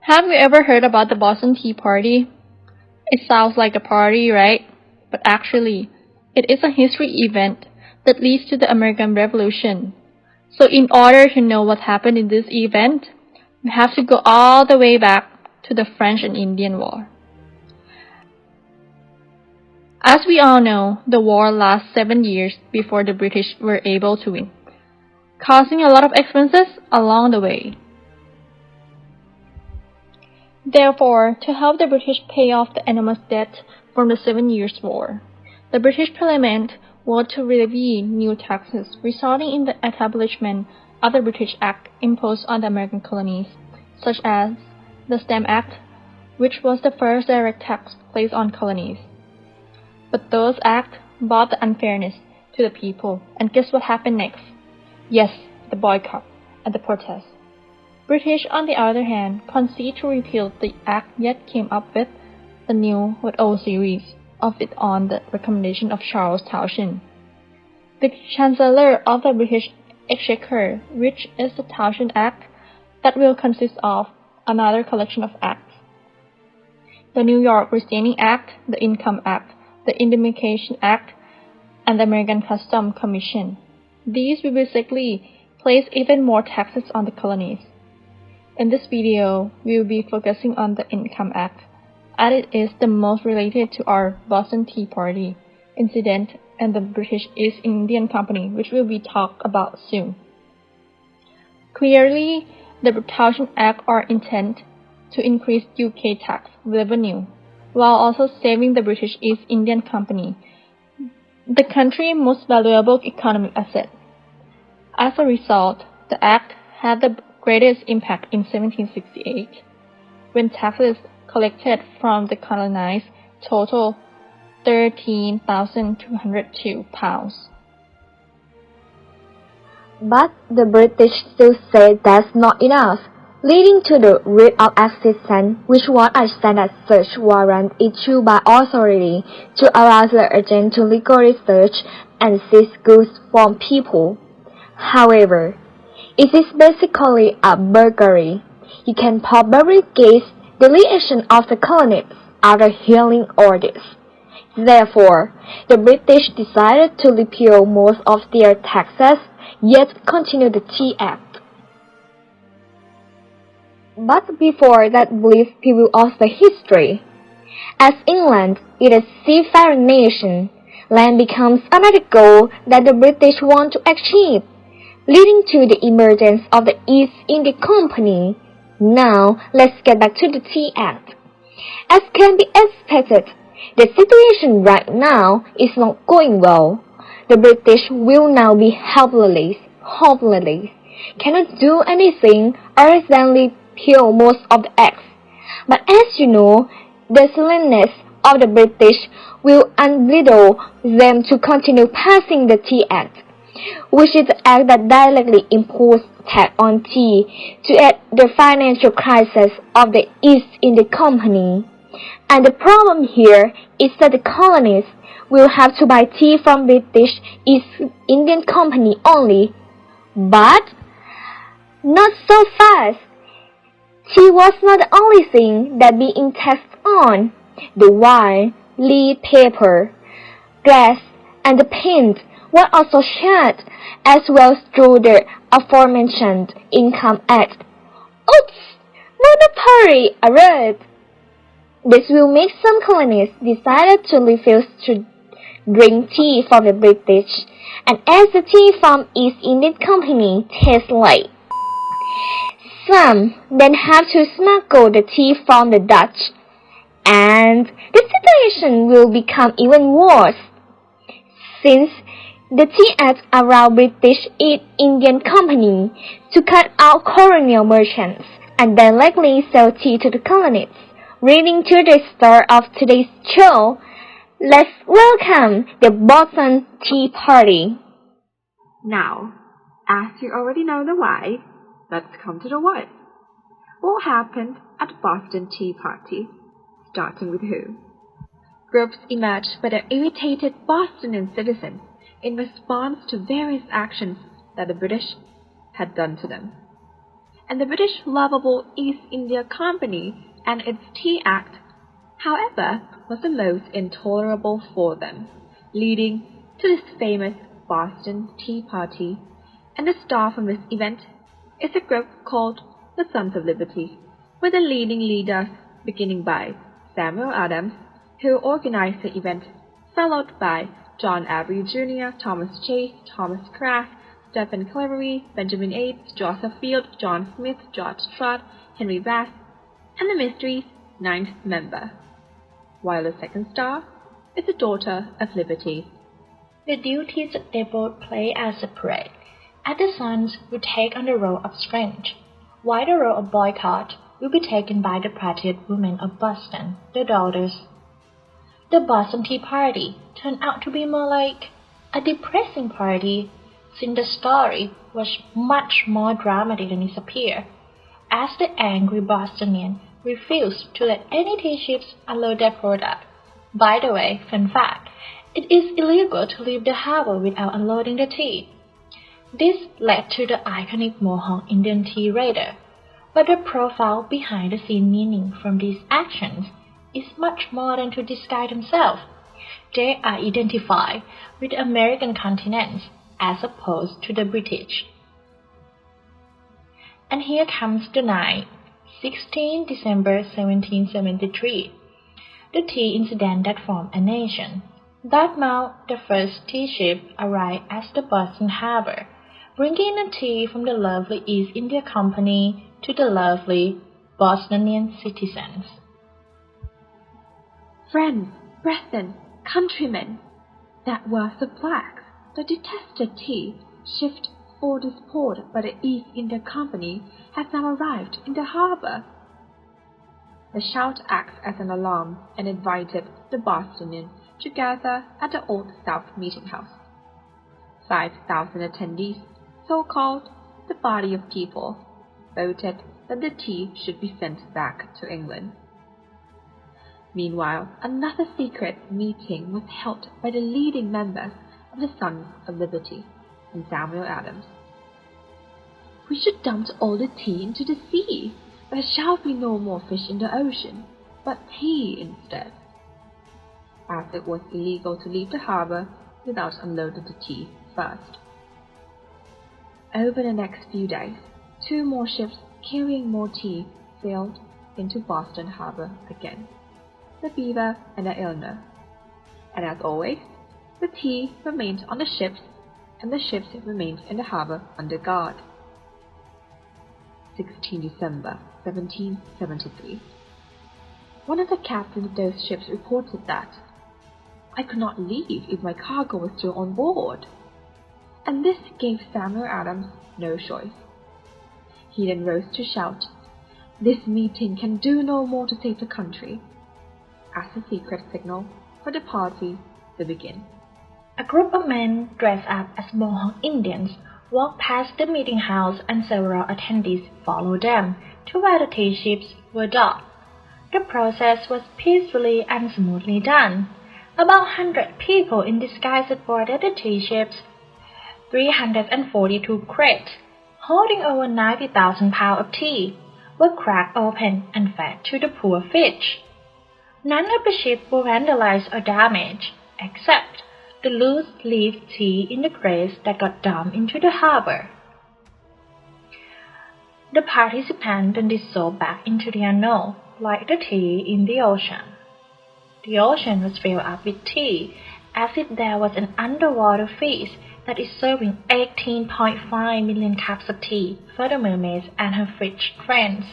Have you ever heard about the Boston Tea Party? It sounds like a party, right? But actually, it is a history event that leads to the American Revolution. So in order to know what happened in this event, we have to go all the way back to the French and Indian War. As we all know, the war lasted 7 years before the British were able to win, causing a lot of expenses along the way. Therefore, to help the British pay off the enormous debt from the 7 Years' War, the British Parliament voted to levy new taxes, resulting in the establishment of the British Act imposed on the American colonies, such as the Stamp Act, which was the first direct tax placed on colonies. But those acts brought the unfairness to the people, and guess what happened next? Yes, the boycott and the protest. British, on the other hand, conceded to repeal the act yet came up with the new but old series of it on the recommendation of Charles Townshend, the Chancellor of the British Exchequer, which is the Townshend Act that will consist of another collection of acts. The New York Restraining Act, the Income Act, the Indemnification Act, and the American Customs Commission. These will basically place even more taxes on the colonies. In this video, we will be focusing on the Income Act, as it is the most related to our Boston Tea Party incident and the British East India Company, which will be talked about soon. Clearly, the Townshend Act are intended to increase UK tax revenue, while also saving the British East India Company, the country's most valuable economic asset. As a result, the Act had the greatest impact in 1768, when taxes collected from the colonized total £13,202. But the British still said that's not enough, leading to the writ of assistance, which was a standard search warrant issued by authority to allow the agent to legally search and seize goods from people. However, it is basically a burglary. You can probably guess the reaction of the colonists after hearing all this. Therefore, the British decided to repeal most of their taxes, yet continue the Tea Act. But before that brief preview of the history, as England is a seafaring nation, land becomes another goal that the British want to achieve, leading to the emergence of the East India Company. Now, let's get back to the Tea Act. As can be expected, the situation right now is not going well. The British will now be hopeless, cannot do anything other than repeal most of the acts. But as you know, the silliness of the British will unbridle them to continue passing the Tea Act, which is the act that directly imposed tax on tea to aid the financial crisis of the East India Company. And the problem here is that the colonists will have to buy tea from British East Indian Company only. But not so fast. Tea was not the only thing that being taxed on. The wine, lead paper, glass, and the paint were also charged, as well through the aforementioned Income Act. Oops! Monetary alert! This will make some colonists decide to refuse to drink tea from the British, and as the tea from East Indian Company tastes like, some then have to smuggle the tea from the Dutch, and the situation will become even worse, since the Tea Act allowed British East Indian Company to cut out colonial merchants and directly sell tea to the colonists. Leading to the start of today's show, let's welcome the Boston Tea Party. Now, as you already know the why, let's come to the what. What happened at the Boston Tea Party? Starting with who? Groups emerged by the irritated Bostonian citizens in response to various actions that the British had done to them. and the British lovable East India Company and its Tea Act, however, was the most intolerable for them, leading to this famous Boston Tea Party, and the star from this event is a group called the Sons of Liberty, with the leading leaders beginning by Samuel Adams, who organized the event, followed by John Avery Jr., Thomas Chase, Thomas Craft, Stephen Clevery, Benjamin Yates, Joseph Field, John Smith, George Stroud, Henry Bass, and the Mystery's ninth member, while the second star is the Daughter of Liberty. The duties they both play are separate, as the sons will take on the role of strength, while the role of boycott will be taken by the patriot women of Boston, the daughters. The Boston Tea Party turned out to be more like a depressing party, since the story was much more dramatic than it appeared, as the angry Bostonians refused to let any tea ships unload their product. By the way, fun fact, it is illegal to leave the harbor without unloading the tea. This led to the iconic Mohawk Indian Tea Raider, but the profile behind the scene meaning from these actions is much more than to disguise themselves. They are identified with the American continent as opposed to the British. And here comes the night, 16 December 1773, the tea incident that formed a nation. That month, the first tea ship arrived at the Boston harbor, bringing the tea from the lovely East India Company to the lovely Bostonian citizens. Friends, brethren, countrymen, that were the blacks, the detested tea, shipped for this port by the East India Company, has now arrived in the harbor. The shout acts as an alarm and invited the Bostonians to gather at the Old South Meeting House. 5,000 attendees, so called the body of people, voted that the tea should be sent back to England. Meanwhile, another secret meeting was held by the leading members of the Sons of Liberty and Samuel Adams. We should dump all the tea into the sea. There shall be no more fish in the ocean, but tea instead, as it was illegal to leave the harbor without unloading the tea first. Over the next few days, 2 more ships carrying more tea sailed into Boston harbor again, the Beaver and the Illinois, and as always, the tea remained on the ships, and the ships remained in the harbor under guard. 16 December 1773. One of the captains of those ships reported that I could not leave if my cargo was still on board, and this gave Samuel Adams no choice. He then rose to shout, "This meeting can do no more to save the country," as a secret signal for the party to begin. A group of men dressed up as Mohawk Indians walked past the meeting house, and several attendees followed them to where the tea ships were docked. The process was peacefully and smoothly done. About 100 people in disguise boarded the tea ships. 342 crates, holding over 90,000 pounds of tea, were cracked open and fed to the poor fish. None of the ships were vandalized or damaged, except the loose-leaf tea in the crates that got dumped into the harbor. The participants then dissolved back into the unknown, like the tea in the ocean. The ocean was filled up with tea, as if there was an underwater feast that is serving 18.5 million cups of tea for the mermaids and her fish friends.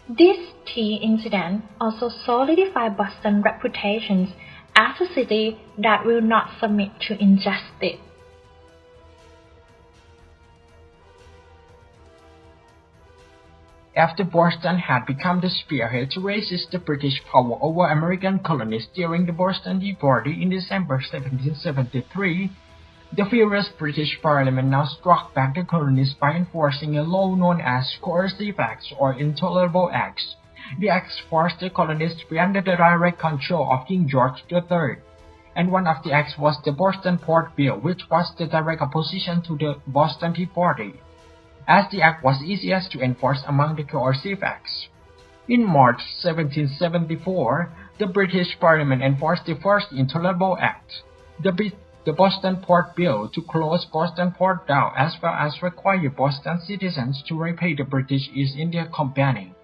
This tea incident also solidified Boston's reputation as a city that will not submit to injustice. After Boston had become the spearhead to resist the British power over American colonies during the Boston Tea Party in December 1773, the furious British Parliament now struck back the colonists by enforcing a law known as Coercive Acts or Intolerable Acts. The acts forced the colonists to be under the direct control of King George III, and one of the acts was the Boston Port Bill, which was the direct opposition to the Boston Tea Party. as the act was easiest to enforce among the coercive acts. In March 1774, the British Parliament enforced the first Intolerable Act, the Boston Port Bill, to close Boston Port down as well as require Boston citizens to repay the British East India Company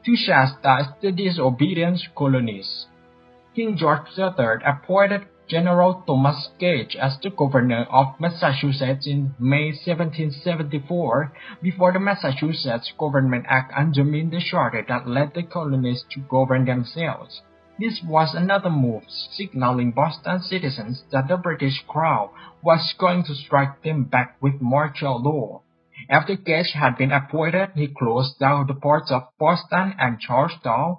to chastise the disobedient colonists. King George III appointed General Thomas Gage as the governor of Massachusetts in May 1774 before the Massachusetts Government Act undermined the charter that led the colonies to govern themselves. This was another move signaling Boston citizens that the British Crown was going to strike them back with martial law. After Gage had been appointed, he closed down the ports of Boston and Charlestown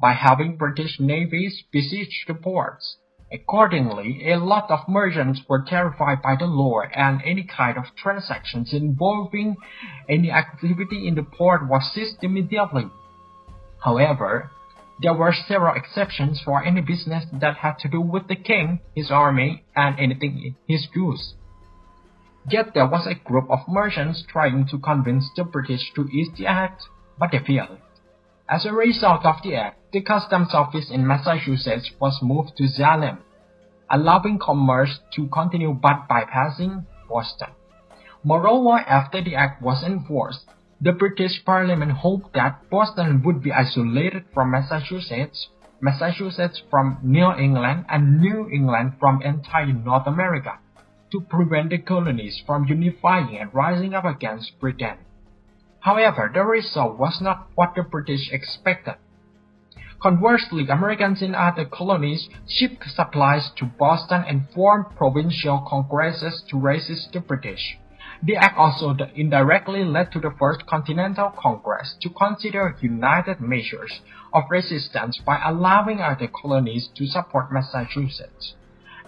by having British navies besiege the ports. Accordingly, a lot of merchants were terrified by the law, and any kind of transactions involving any activity in the port was seized immediately. However, there were several exceptions for any business that had to do with the king, his army, and anything in his goods. Yet there was a group of merchants trying to convince the British to ease the act, but they failed. As a result of the act, the customs office in Massachusetts was moved to Salem, allowing commerce to continue but bypassing Boston. Moreover, after the act was enforced, the British Parliament hoped that Boston would be isolated from Massachusetts, Massachusetts from New England, and New England from entire North America, to prevent the colonies from unifying and rising up against Britain. However, the result was not what the British expected. Conversely, Americans in other colonies shipped supplies to Boston and formed provincial congresses to resist the British. The act also indirectly led to the First Continental Congress to consider united measures of resistance by allowing other colonies to support Massachusetts.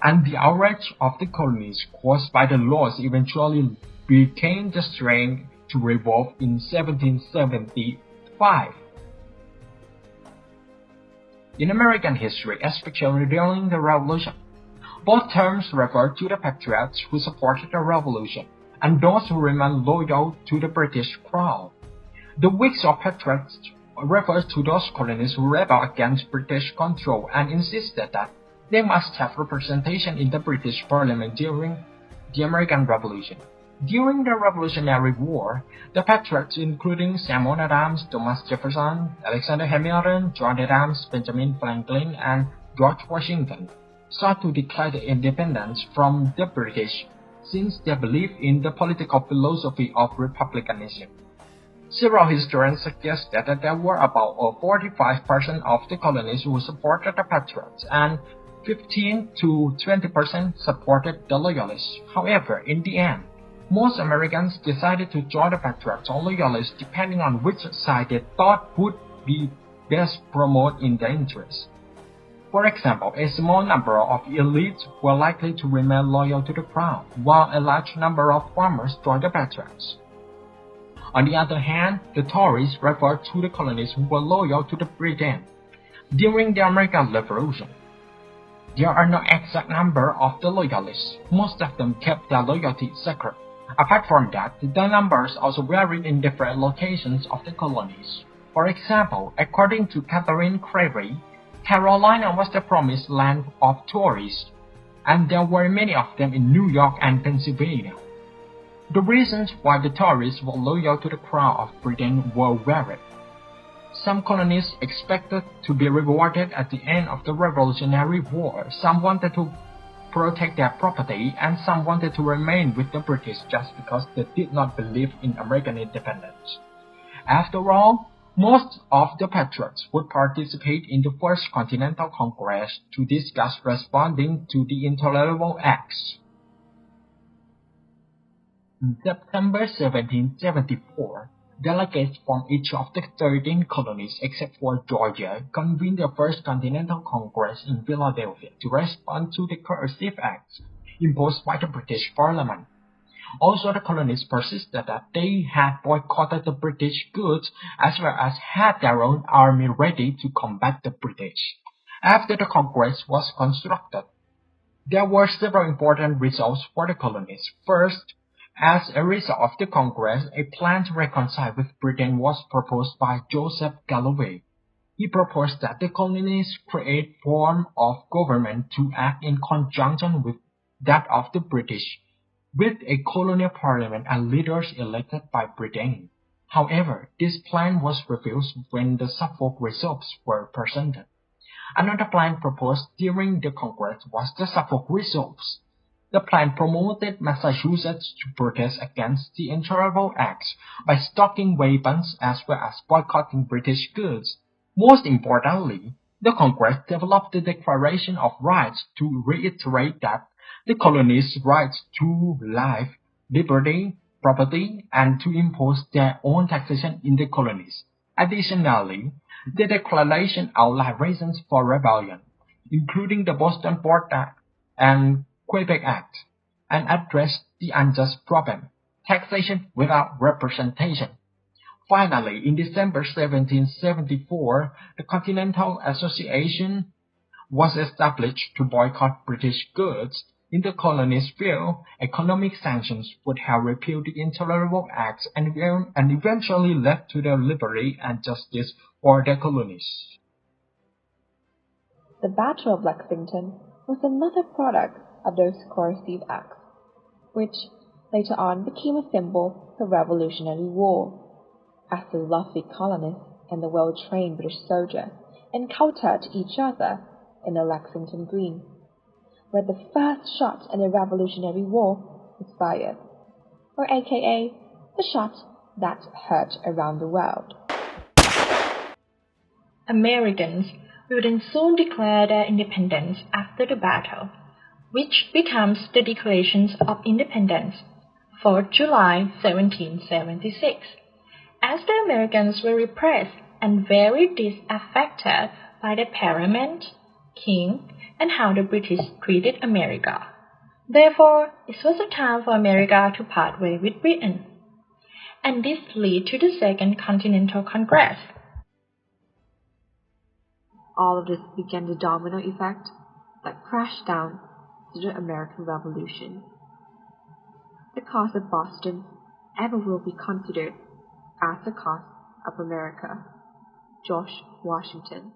And the outrage of the colonies caused by the laws eventually became the strength to revolt in 1775. In American history, especially during the Revolution, both terms refer to the patriots who supported the Revolution and those who remained loyal to the British Crown. The Whigs or patriots refers to those colonies who rebelled against British control and insisted that they must have representation in the British Parliament during the American Revolution. During the Revolutionary War, the patriots, including Samuel Adams, Thomas Jefferson, Alexander Hamilton, John Adams, Benjamin Franklin, and George Washington, sought to declare their independence from the British, since they believed in the political philosophy of republicanism. Several historians suggest that there were about 45% of the colonies who supported the patriots, and 15 to 20% supported the loyalists. However, in the end, most Americans decided to join the patriots or loyalists depending on which side they thought would be best promote in their interests. For example, a small number of elites were likely to remain loyal to the crown, while a large number of farmers joined the patriots. On the other hand, the Tories referred to the colonies who were loyal to the Britain. During the American Revolution, there are no exact number of the loyalists. Most of them kept their loyalty secret. Apart from that, the numbers also varied in different locations of the colonies. For example, according to Catherine Creevey, Carolina was the promised land of Tories, and there were many of them in New York and Pennsylvania. The reasons why the Tories were loyal to the Crown of Britain were varied. Some colonists expected to be rewarded at the end of the Revolutionary War. Some wanted to protect their property, and some wanted to remain with the British just because they did not believe in American independence. After all, most of the patriots would participate in the First Continental Congress to discuss responding to the Intolerable Acts. In September 1774, delegates from each of the 13 colonies except for Georgia convened the First Continental Congress in Philadelphia to respond to the coercive acts imposed by the British Parliament. Also, the colonies persisted that they had boycotted the British goods as well as had their own army ready to combat the British. After the Congress was constructed, there were several important results for the colonies. First, As a result of the Congress, a plan to reconcile with Britain was proposed by Joseph Galloway. He proposed that the colonists create form of government to act in conjunction with that of the British, with a colonial parliament and leaders elected by Britain. However, this plan was refused when the Suffolk Resolves were presented. Another plan proposed during the Congress was the Suffolk Resolves. The plan promoted Massachusetts to protest against the Intolerable Acts by stocking weapons as well as boycotting British goods. Most importantly, the Congress developed the Declaration of Rights to reiterate that the colonists' rights to life, liberty, property, and to impose their own taxation in the colonies. Additionally, the Declaration outlined reasons for rebellion, including the Boston Port Act and Quebec Act, and addressed the unjust problem, taxation without representation. Finally, in December 1774, the Continental Association was established to boycott British goods. In the colonies' view, economic sanctions would have repealed the Intolerable Acts and eventually led to their liberty and justice for the colonies. The Battle of Lexington was another product of those coercive acts, which later on became a symbol for Revolutionary War, as the lovely colonists and the well-trained British soldier encountered each other in the Lexington Green, where the first shot in the Revolutionary War was fired, or aka the shot that heard around the world. Americans would then soon declare their independence after the battle, which becomes the Declaration of Independence for July 1776. As the Americans were repressed and very disaffected by the Parliament, King, and how the British treated America. Therefore, it was a time for America to part ways with Britain. And this led to the Second Continental Congress. All of this began the domino effect that crashed down to the American Revolution. The cause of Boston ever will be considered as the cause of America. George Washington.